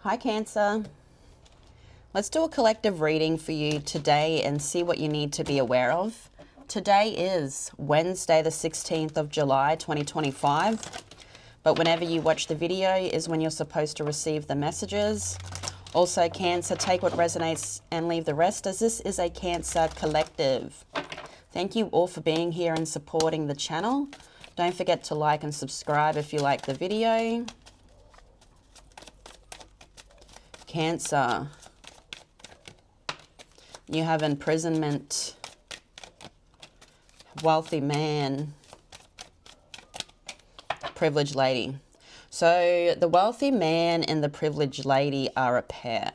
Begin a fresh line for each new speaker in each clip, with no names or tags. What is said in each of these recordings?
Hi Cancer. Let's do a collective reading for you today and see what you need to be aware of. Today is Wednesday the 16th of July 2025, but whenever you watch the video is when you're supposed to receive the messages. Also Cancer, take what resonates and leave the rest, as this is a Cancer collective. Thank you all for being here and supporting the channel. Don't forget to like and subscribe if you like the video. Cancer, you have imprisonment, wealthy man, privileged lady. So the wealthy man and the privileged lady are a pair.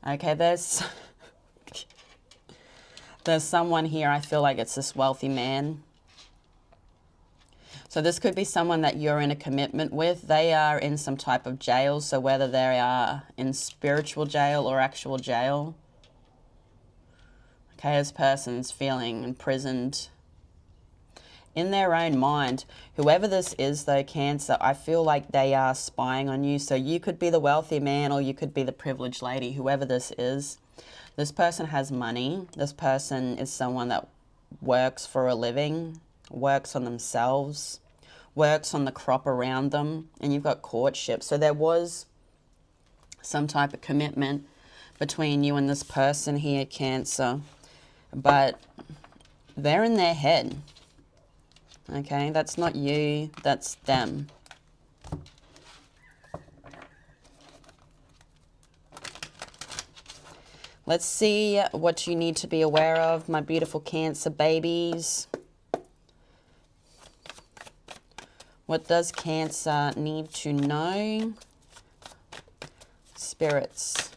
Okay, there's someone here, I feel like it's this wealthy man. So this could be someone that you're in a commitment with. They are in some type of jail. So whether they are in spiritual jail or actual jail. Okay, this person's feeling imprisoned in their own mind. Whoever this is though, Cancer, I feel like they are spying on you. So you could be the wealthy man or you could be the privileged lady, whoever this is. This person has money. This person is someone that works for a living, works on themselves, works on the crop around them, and you've got courtship. So there was some type of commitment between you and this person here, Cancer, but they're in their head. Okay, that's not you, that's them. Let's see what you need to be aware of, my beautiful Cancer babies. What does Cancer need to know? Spirits.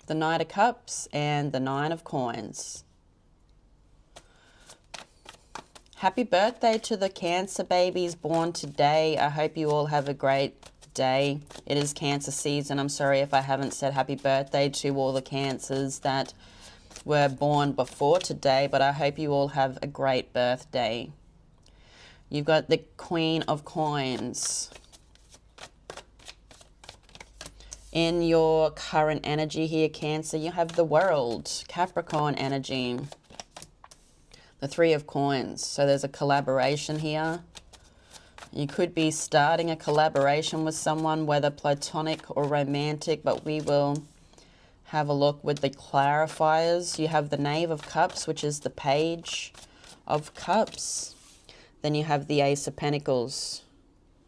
The Knight of Cups and the Nine of Coins. Happy birthday to the Cancer babies born today. I hope you all have a great day. It is Cancer season. I'm sorry if I haven't said happy birthday to all the Cancers that were born before today, but I hope you all have a great birthday. You've got the Queen of Coins. In your current energy here, Cancer, you have the World, Capricorn energy, the Three of Coins. So there's a collaboration here. You could be starting a collaboration with someone, whether platonic or romantic, but we will have a look with the clarifiers. You have the Knave of Cups, which is the Page of Cups. Then you have the Ace of Pentacles,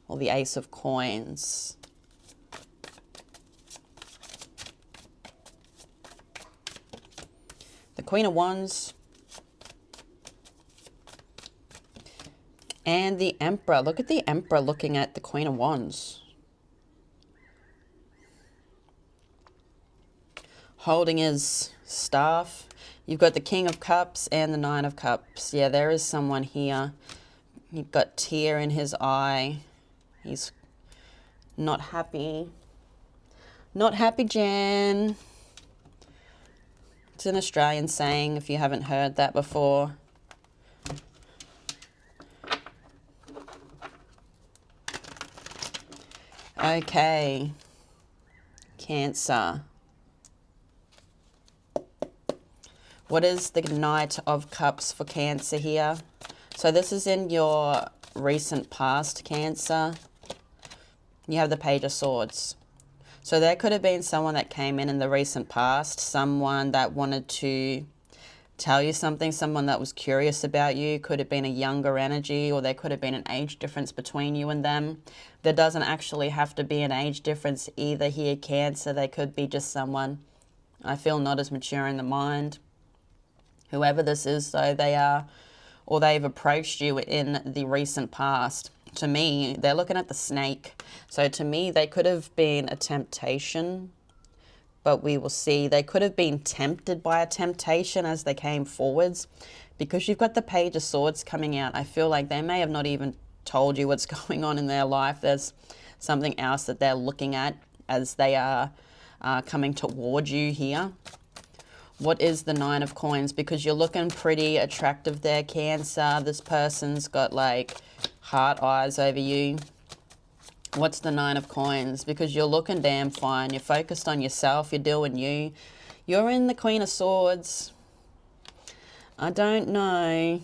or the Ace of Coins. The Queen of Wands. And the Emperor. Look at the Emperor looking at the Queen of Wands. Holding his staff. You've got the King of Cups and the Nine of Cups. Yeah, there is someone here. You've got tear in his eye. He's not happy. Not happy, Jan. It's an Australian saying, if you haven't heard that before. Okay. Cancer. What is the Knight of Cups for Cancer here? So this is in your recent past, Cancer. You have the Page of Swords. So there could have been someone that came in the recent past, someone that wanted to tell you something, someone that was curious about you. Could have been a younger energy, or there could have been an age difference between you and them. There doesn't actually have to be an age difference either here, Cancer. They could be just someone, I feel, not as mature in the mind. Whoever this is, though, they are, or they've approached you in the recent past. To me, they're looking at the snake. So to me, they could have been a temptation, but we will see. They could have been tempted by a temptation as they came forwards. Because you've got the Page of Swords coming out, I feel like they may have not even told you what's going on in their life. There's something else that they're looking at as they are coming towards you here. What is the Nine of Coins? Because you're looking pretty attractive there, Cancer. This person's got like heart eyes over you. What's the Nine of Coins? Because you're looking damn fine. You're focused on yourself. You're doing you. You're in the Queen of Swords. I don't know.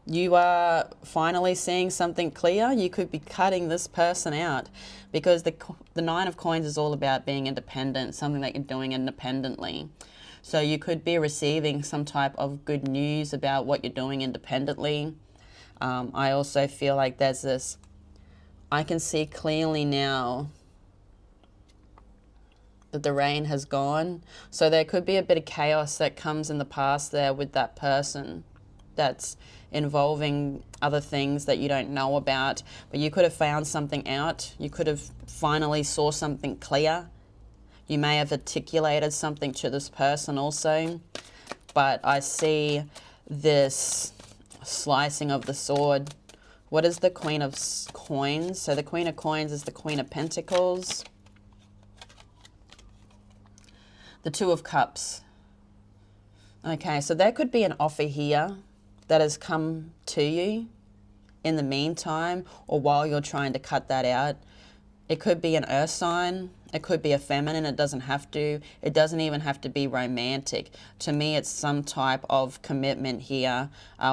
You are finally seeing something clear. You could be cutting this person out because the Nine of Coins is all about being independent, something that you're doing independently. So you could be receiving some type of good news about what you're doing independently. I also feel like there's this, I can see clearly now that the rain has gone. So there could be a bit of chaos that comes in the past there with that person that's involving other things that you don't know about. But you could have found something out. You could have finally saw something clear. You may have articulated something to this person also. But I see this slicing of the sword. What is the Queen of Coins? So the Queen of Coins is the Queen of Pentacles. The Two of Cups. Okay, so there could be an offer here that has come to you in the meantime or while you're trying to cut that out. It could be an earth sign. It could be a feminine. It doesn't have to. It doesn't even have to be romantic. To me, it's some type of commitment here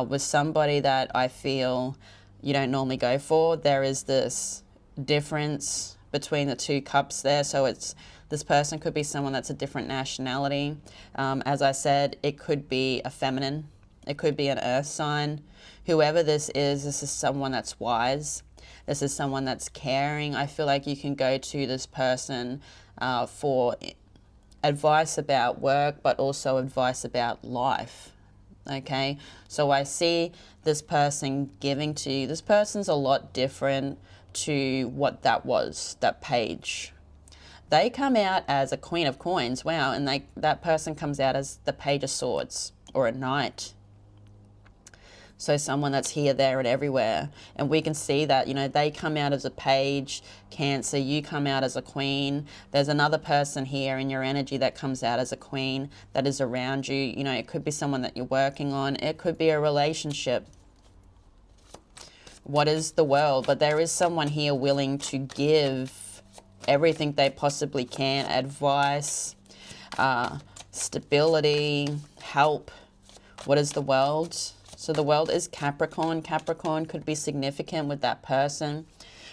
with somebody that I feel you don't normally go for. There is this difference between the two cups there. So it's this person could be someone that's a different nationality. As I said, it could be a feminine. It could be an earth sign. Whoever this is someone that's wise. This is someone that's caring. I feel like you can go to this person for advice about work, but also advice about life. Okay, so I see this person giving to you. This person's a lot different to what that was, that page. They come out as a Queen of Coins, wow, and that person comes out as the Page of Swords or a Knight. So someone that's here, there, and everywhere. And we can see that, you know, they come out as a page, Cancer, you come out as a queen. There's another person here in your energy that comes out as a queen that is around you. You know, it could be someone that you're working on. It could be a relationship. What is the World? But there is someone here willing to give everything they possibly can. Advice, stability, help. What is the World? So the World is Capricorn. Capricorn could be significant with that person.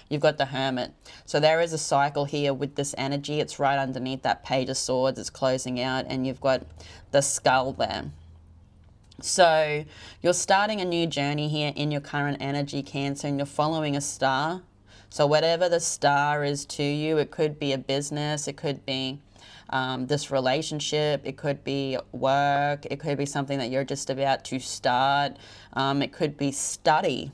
You've got the Hermit. So there is a cycle here with this energy. It's right underneath that Page of Swords. It's closing out and you've got the Skull there. So you're starting a new journey here in your current energy, Cancer, and you're following a star. So whatever the star is to you, it could be a business, it could be this relationship, it could be work, it could be something that you're just about to start, it could be study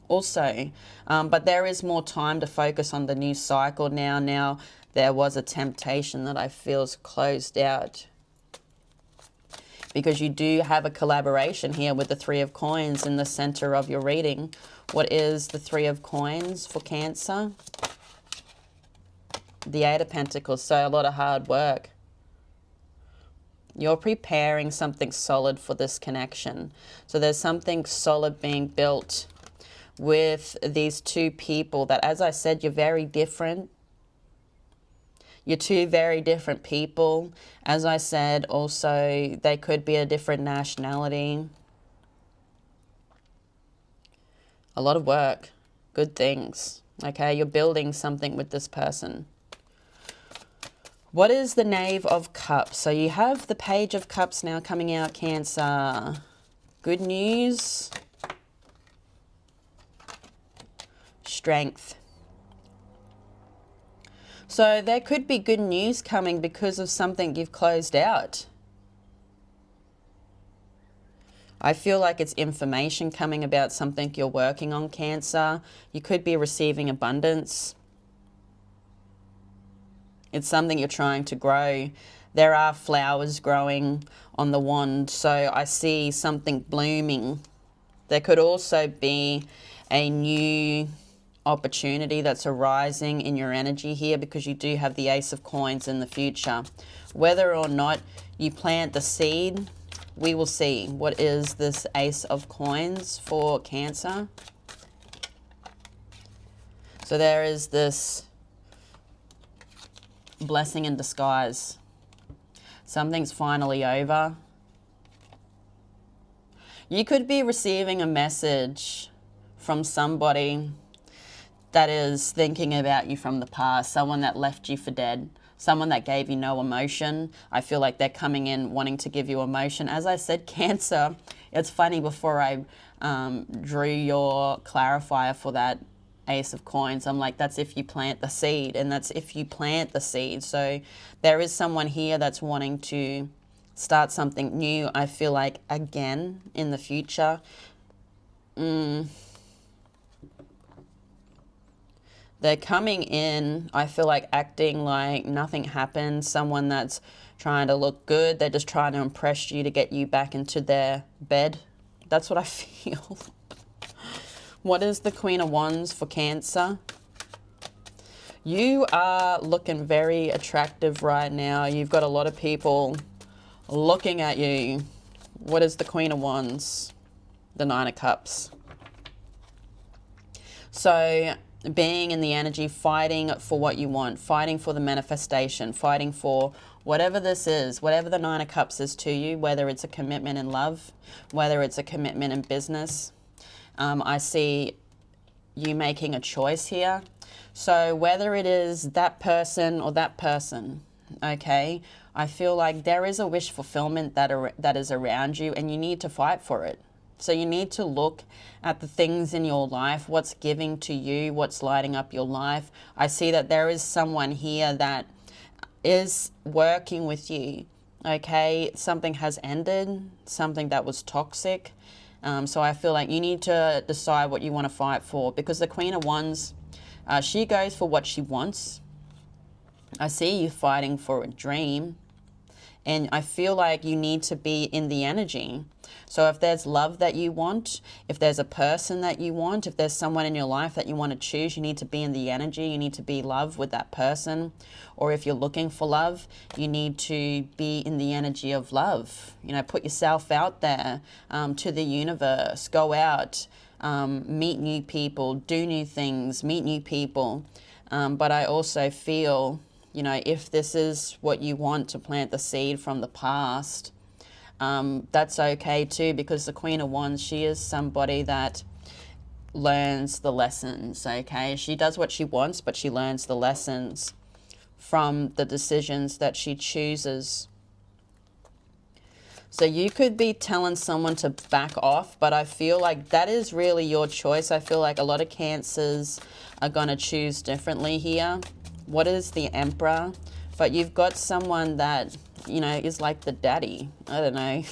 also. But there is more time to focus on the new cycle now. Now there was a temptation that I feel is closed out, because you do have a collaboration here with the Three of Coins in the center of your reading. What is the Three of Coins for Cancer? The Eight of Pentacles, so a lot of hard work. You're preparing something solid for this connection. So there's something solid being built with these two people that, as I said, you're very different. You're two very different people. As I said, also, they could be a different nationality. A lot of work, good things. Okay, you're building something with this person. What is the Knave of Cups? So you have the Page of Cups now coming out, Cancer. Good news. Strength. So there could be good news coming because of something you've closed out. I feel like it's information coming about something you're working on, Cancer. You could be receiving abundance. It's something you're trying to grow. There are flowers growing on the wand, so I see something blooming. There could also be a new opportunity that's arising in your energy here, because you do have the Ace of Coins in the future. Whether or not you plant the seed, we will see. What is this Ace of Coins for Cancer? So there is this blessing in disguise. Something's finally over. You could be receiving a message from somebody that is thinking about you from the past, someone that left you for dead, someone that gave you no emotion. I feel like they're coming in wanting to give you emotion. As I said, Cancer, it's funny, before I drew your clarifier for that Ace of Coins, I'm like, that's if you plant the seed, and that's if you plant the seed. So there is someone here that's wanting to start something new, I feel like, again, in the future. They're coming in, I feel like, acting like nothing happened. Someone that's trying to look good. They're just trying to impress you to get you back into their bed. That's what I feel. What is the Queen of Wands for Cancer? You are looking very attractive right now. You've got a lot of people looking at you. What is the Queen of Wands? The Nine of Cups. So being in the energy, fighting for what you want, fighting for the manifestation, fighting for whatever this is, whatever the Nine of Cups is to you, whether it's a commitment in love, whether it's a commitment in business. I see you making a choice here. So whether it is that person or that person, okay, I feel like there is a wish fulfillment that is around you, and you need to fight for it. So you need to look at the things in your life, what's giving to you, what's lighting up your life. I see that there is someone here that is working with you, okay? Something has ended, something that was toxic. So I feel like you need to decide what you want to fight for, because the Queen of Wands, she goes for what she wants. I see you fighting for a dream, and I feel like you need to be in the energy. So if there's love that you want, if there's a person that you want, if there's someone in your life that you want to choose, you need to be in the energy. You need to be love with that person. Or if you're looking for love, you need to be in the energy of love. You know, put yourself out there to the universe. Go out, meet new people, do new things, meet new people. But I also feel, you know, if this is what you want, to plant the seed from the past, that's okay too, because the Queen of Wands, she is somebody that learns the lessons, okay? She does what she wants, but she learns the lessons from the decisions that she chooses. So you could be telling someone to back off, but I feel like that is really your choice. I feel like a lot of Cancers are going to choose differently here. What is the Emperor? But you've got someone that, you know, is like the daddy. I don't know.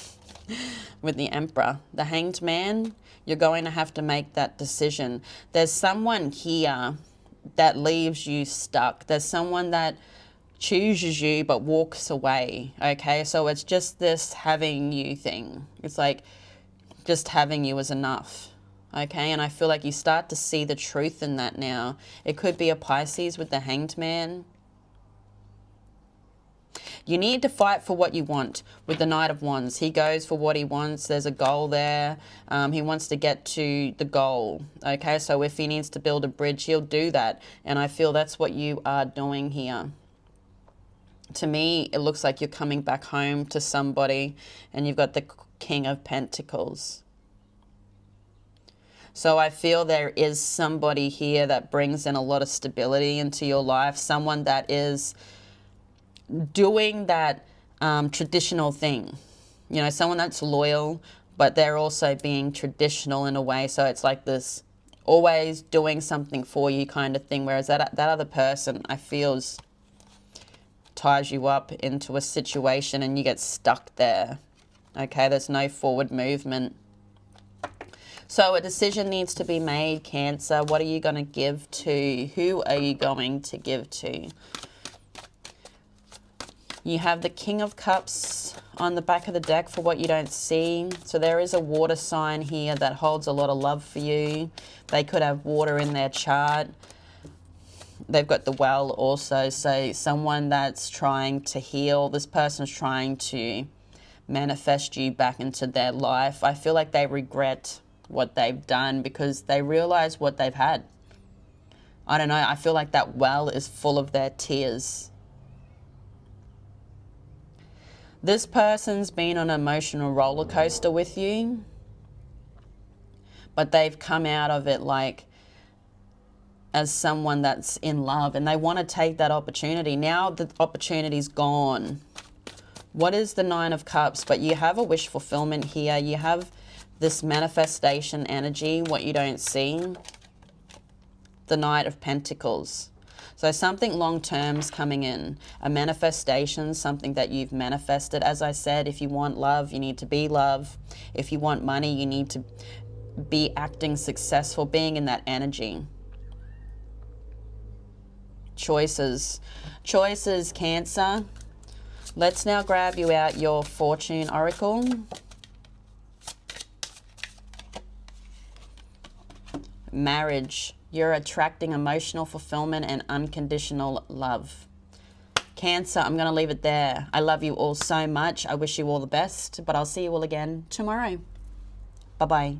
With the Emperor. The Hanged Man, you're going to have to make that decision. There's someone here that leaves you stuck. There's someone that chooses you but walks away, okay? So it's just this having you thing. It's like just having you is enough, okay? And I feel like you start to see the truth in that now. It could be a Pisces with the Hanged Man. You need to fight for what you want with the Knight of Wands. He goes for what he wants. There's a goal there. He wants to get to the goal. Okay, so if he needs to build a bridge, he'll do that. And I feel that's what you are doing here. To me, it looks like you're coming back home to somebody, and you've got the King of Pentacles. So I feel there is somebody here that brings in a lot of stability into your life. Someone that is doing that traditional thing, you know, someone that's loyal, but they're also being traditional in a way. So it's like this always doing something for you kind of thing, whereas that other person, I feel, ties you up into a situation and you get stuck there. Okay, there's no forward movement. So a decision needs to be made, Cancer. What are you going to give to? Who are you going to give to? You have the King of Cups on the back of the deck for what you don't see. So there is a water sign here that holds a lot of love for you. They could have water in their chart. They've got the well also. So someone that's trying to heal. This person's trying to manifest you back into their life. I feel like they regret what they've done because they realize what they've had. I don't know. I feel like that well is full of their tears. This person's been on an emotional roller coaster with you, but they've come out of it like as someone that's in love, and they want to take that opportunity. Now the opportunity's gone. What is the Nine of Cups? But you have a wish fulfillment here. You have this manifestation energy, what you don't see. The Knight of Pentacles. So something long-term is coming in. A manifestation, something that you've manifested. As I said, if you want love, you need to be love. If you want money, you need to be acting successful, being in that energy. Choices. Choices, Cancer. Let's now grab you out your Fortune Oracle. Marriage. You're attracting emotional fulfillment and unconditional love. Cancer, I'm going to leave it there. I love you all so much. I wish you all the best, but I'll see you all again tomorrow. Bye-bye.